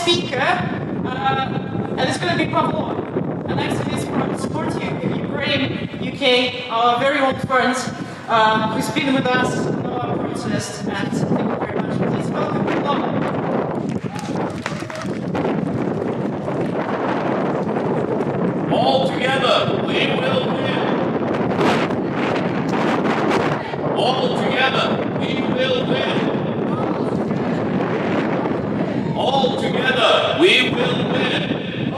speaker, and it's going to be Pavlo. And next to this from Support Ukraine, UK, our very old friends, who's been with us in our protest, and thank you very much. Please welcome Pavlo. All together, we will win. All together, we will win. All together, we will win. All together, we will win.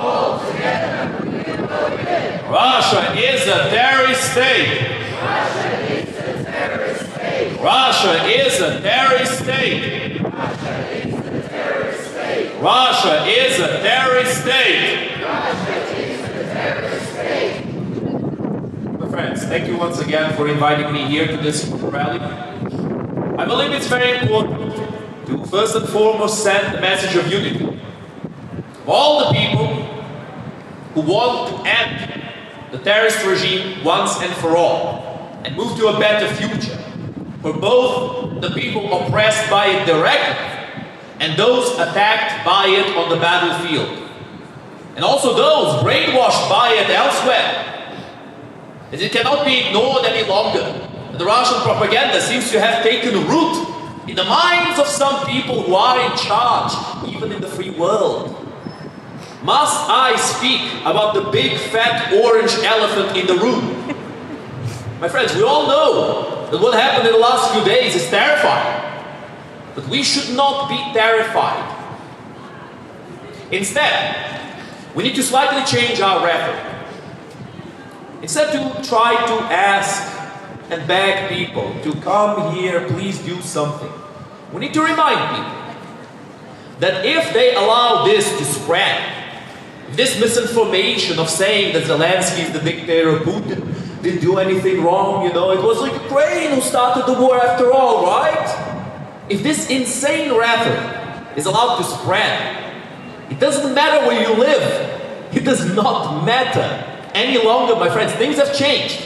Russia is a terrorist state. Russia is a terrorist state. Russia is a terrorist state. Russia is a terrorist state. Russia is a terrorist state. Russia is a terrorist state. My friends, thank you once again for inviting me here to this rally. I believe it's very important to first and foremost send a message of unity of all the people who want to end the terrorist regime once and for all and move to a better future for both the people oppressed by it directly and those attacked by it on the battlefield, and also those brainwashed by it elsewhere, as it cannot be ignored any longer. The Russian propaganda seems to have taken root in the minds of some people who are in charge, even in the free world. Must I speak about the big fat orange elephant in the room? My friends, we all know that what happened in the last few days is terrifying. But we should not be terrified. Instead, we need to slightly change our rhetoric. Instead to try to ask and beg people to come here, please do something. We need to remind people that if they allow this to spread, this misinformation of saying that Zelensky is the dictator, Putin didn't do anything wrong, it was like Ukraine who started the war after all, right? If this insane rhetoric is allowed to spread, it doesn't matter where you live. It does not matter any longer, my friends. Things have changed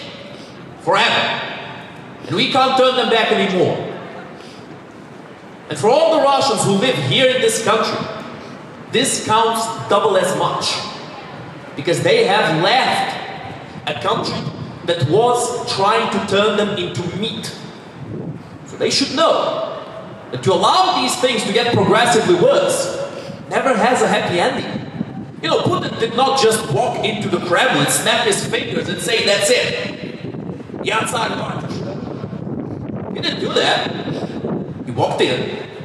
forever. And we can't turn them back anymore. And for all the Russians who live here in this country, this counts double as much. Because they have left a country that was trying to turn them into meat. So they should know that to allow these things to get progressively worse never has a happy ending. Putin did not just walk into the Kremlin, snap his fingers and say, that's it. He didn't do that. He walked in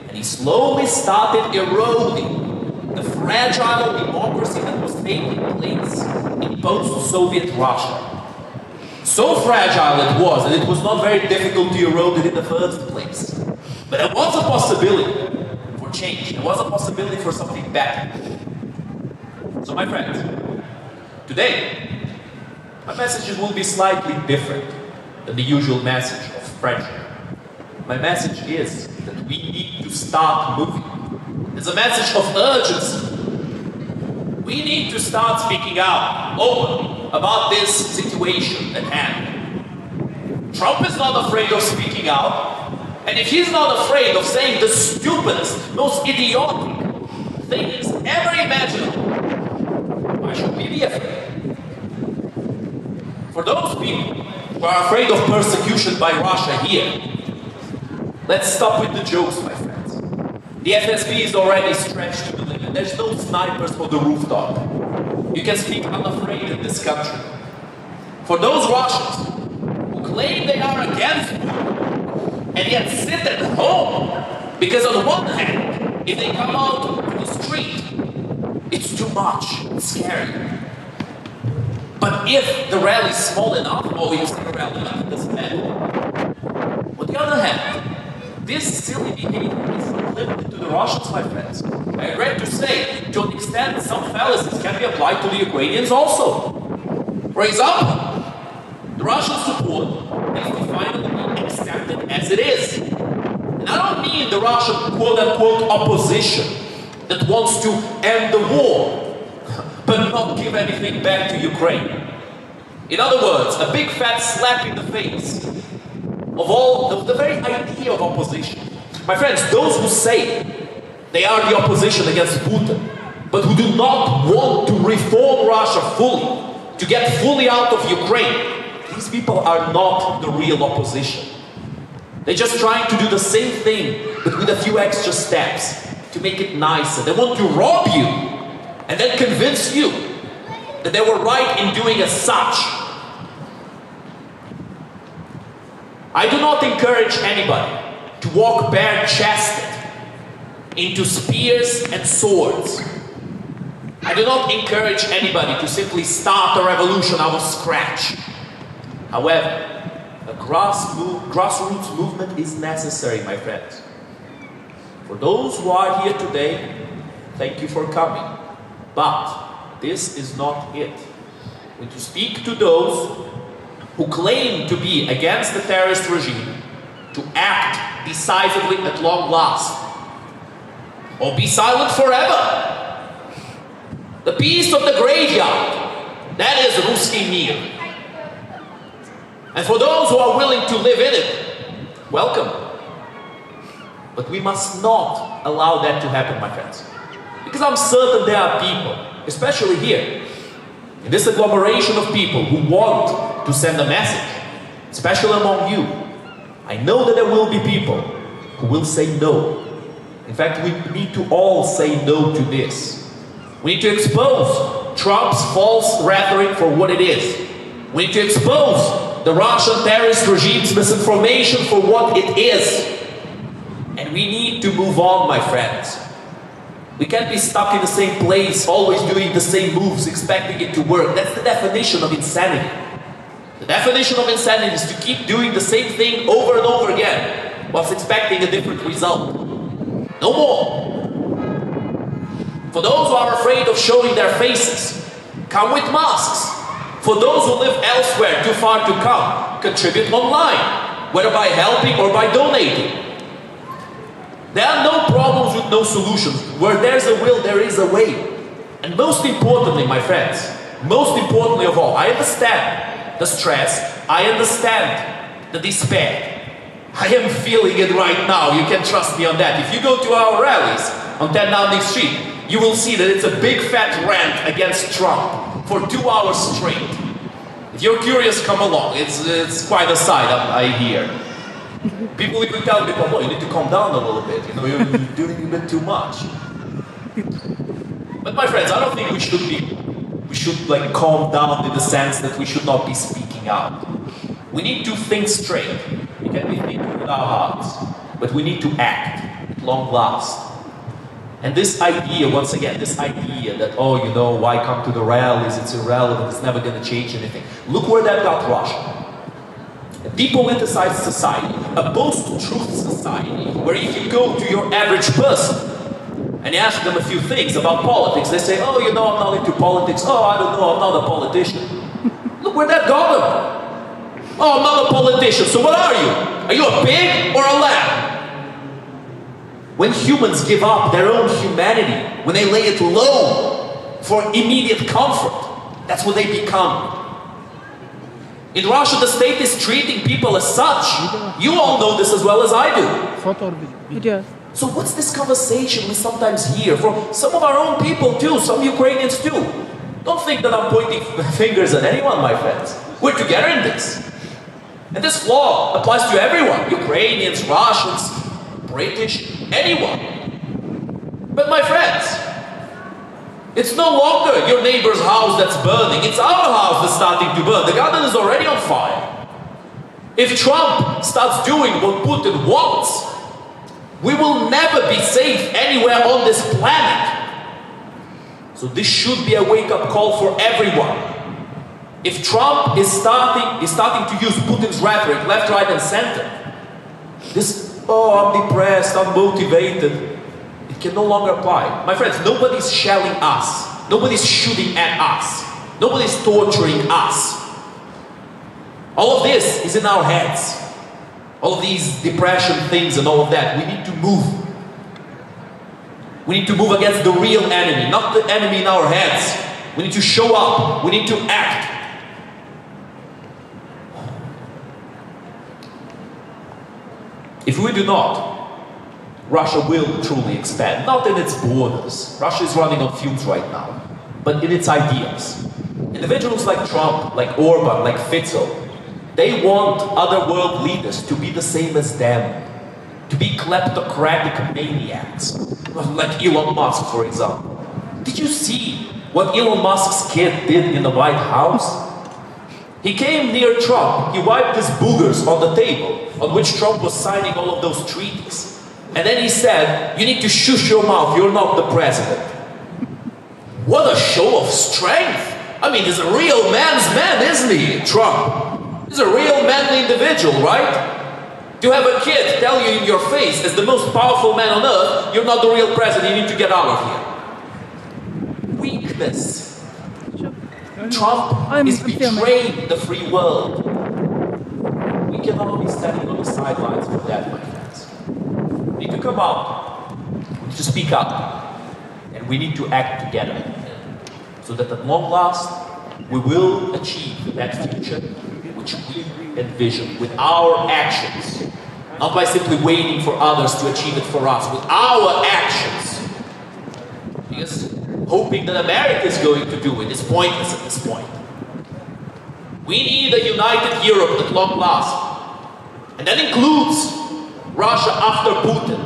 and he slowly started eroding the fragile democracy that was taking place in post-Soviet Russia. So fragile it was that it was not very difficult to erode it in the first place. But there was a possibility for change. There was a possibility for something better. So my friends, today, my messages will be slightly different than the usual message of friendship. My message is that we need to start moving. It's a message of urgency. We need to start speaking out openly about this situation at hand. Trump is not afraid of speaking out, and if he's not afraid of saying the stupidest, most idiotic things ever imaginable, why should we be afraid? For those people who are afraid of persecution by Russia here, let's stop with the jokes, my friends. The FSB is already stretched to the limit. There's no snipers for the rooftop. You can speak unafraid in this country. For those Russians who claim they are against Putin and yet sit at home, because on the one hand, if they come out to the street, it's too much, it's scary. But if the rally is small enough, or you say a rally, it doesn't matter. On the other hand, this silly behavior is not limited to the Russians, my friends. I regret to say, to an extent, some fallacies can be applied to the Ukrainians also. For example, the Russian support is to finally be accepted as it is. And I don't mean the Russian quote-unquote opposition that wants to end the war, but not give anything back to Ukraine. In other words, a big fat slap in the face of the very idea of opposition. My friends, those who say they are the opposition against Putin, but who do not want to reform Russia fully, to get fully out of Ukraine, these people are not the real opposition. They're just trying to do the same thing, but with a few extra steps to make it nicer. They want to rob you and then convince you that they were right in doing as such. I do not encourage anybody to walk bare-chested into spears and swords. I do not encourage anybody to simply start a revolution out of scratch. However, a grassroots movement is necessary, my friends. For those who are here today, thank you for coming. But this is not it. We need to speak to those who claim to be against the terrorist regime, to act decisively at long last, or be silent forever. The peace of the graveyard, that is Ruski Mir. And for those who are willing to live in it, welcome. But we must not allow that to happen, my friends. Because I'm certain there are people, especially here, in this agglomeration of people who want to send a message, especially among you. I know that there will be people who will say no. In fact, we need to all say no to this. We need to expose Trump's false rhetoric for what it is. We need to expose the Russian terrorist regime's misinformation for what it is. And we need to move on, my friends. We can't be stuck in the same place, always doing the same moves, expecting it to work. That's the definition of insanity. The definition of insanity is to keep doing the same thing over and over again, whilst expecting a different result. No more. For those who are afraid of showing their faces, come with masks. For those who live elsewhere, too far to come, contribute online, whether by helping or by donating. There are no problems with no solutions. Where there's a will, there is a way. And most importantly, my friends, most importantly of all, I understand the stress, I understand the despair. I am feeling it right now, you can trust me on that. If you go to our rallies on 10 Downing Street, you will see that it's a big fat rant against Trump for 2 hours straight. If you're curious, come along. It's quite a sight, I hear. People even tell me, oh, you need to calm down a little bit. You know, you're doing a bit too much. But my friends, I don't think we should like calm down in the sense that we should not be speaking out. We need to think straight. We can be thinking with our hearts, but we need to act at long last. And this idea, once again, this idea that, oh, you know, why come to the rallies, it's irrelevant, it's never going to change anything. Look where that got Russia. A depoliticized society, a post-truth society, where if you go to your average person and you ask them a few things about politics, they say, oh, you know, I'm not into politics, oh, I don't know, I'm not a politician. Look where that got them. Oh, I'm not a politician, so what are you? Are you a pig or a lamb? When humans give up their own humanity, when they lay it low for immediate comfort, that's what they become. In Russia, the state is treating people as such. You all know this as well as I do. So what's this conversation we sometimes hear from some of our own people too, some Ukrainians too? Don't think that I'm pointing fingers at anyone, my friends. We're together in this. And this flaw applies to everyone, Ukrainians, Russians, British, anyone. But my friends, it's no longer your neighbor's house that's burning, it's our house that's starting to burn. The garden is already on fire. If Trump starts doing what Putin wants, we will never be safe anywhere on this planet. So this should be a wake-up call for everyone. If Trump is starting to use Putin's rhetoric, left, right, and center, this, oh, I'm depressed, I'm motivated, it can no longer apply. My friends, nobody's shelling us. Nobody's shooting at us. Nobody's torturing us. All of this is in our heads. All of these depression things and all of that. We need to move. We need to move against the real enemy, not the enemy in our heads. We need to show up. We need to act. If we do not, Russia will truly expand, not in its borders. Russia is running on fumes right now, but in its ideas. Individuals like Trump, like Orban, like Fico, they want other world leaders to be the same as them, to be kleptocratic maniacs, like Elon Musk, for example. Did you see what Elon Musk's kid did in the White House? He came near Trump, he wiped his boogers on the table on which Trump was signing all of those treaties. And then he said, "You need to shush your mouth, you're not the president." What a show of strength! I mean, he's a real man's man, isn't he, Trump? He's a real manly individual, right? To have a kid tell you in your face, as the most powerful man on earth, you're not the real president, you need to get out of here. Weakness. Trump is betraying the free world. We cannot be standing on the sidelines for that, my friends. We need to come out, we need to speak up, and we need to act together, so that at long last, we will achieve that future which we envision with our actions, not by simply waiting for others to achieve it for us, with our actions. Because hoping that America is going to do it is pointless at this point. We need a united Europe at long last, and that includes Russia after Putin.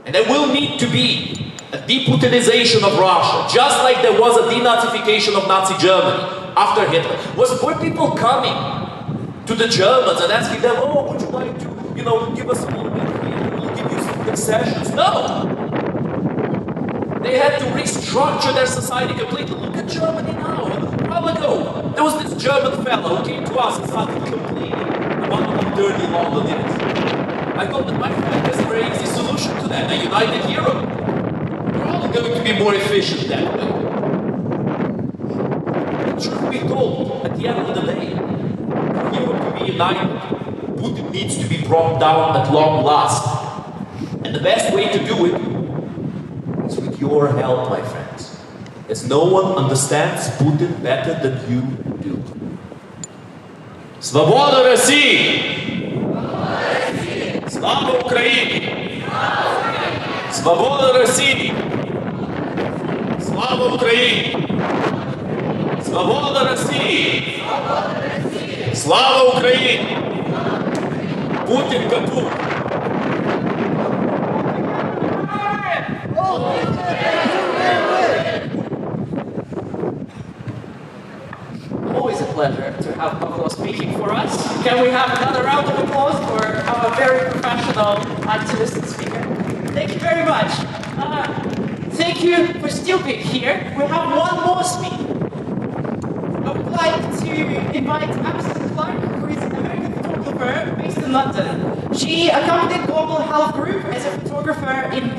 And there will need to be a de-Putinization of Russia, just like there was a denazification of Nazi Germany after Hitler. Were people coming to the Germans and asking them, "Oh, would you like to, give us a little bit here, we'll give you some concessions"? No! They had to restructure their society completely. Look at Germany now. A while ago, there was this German fellow who came to us and started complaining about how dirty London is. I thought that my friend has a very easy solution to that, a united Europe. We're all going to be more efficient that way. The truth be told, at the end of the day, for Europe to be united, Putin needs to be brought down at long last. And the best way to do it is with your help, my friends. As no one understands Putin better than you do. Свобода России! Слава Украине! Свобода России! Слава Украине! Свобода России! Слава Украине! Путин капут! Always a pleasure to have Pavlo speaking for us. Can we have another round of applause for our very professional activist and speaker? Thank you very much. Thank you for still being here. We have one more speaker. I would like to invite Alison Clark, who is an American photographer based in London. She accompanied Global Health Group as a photographer in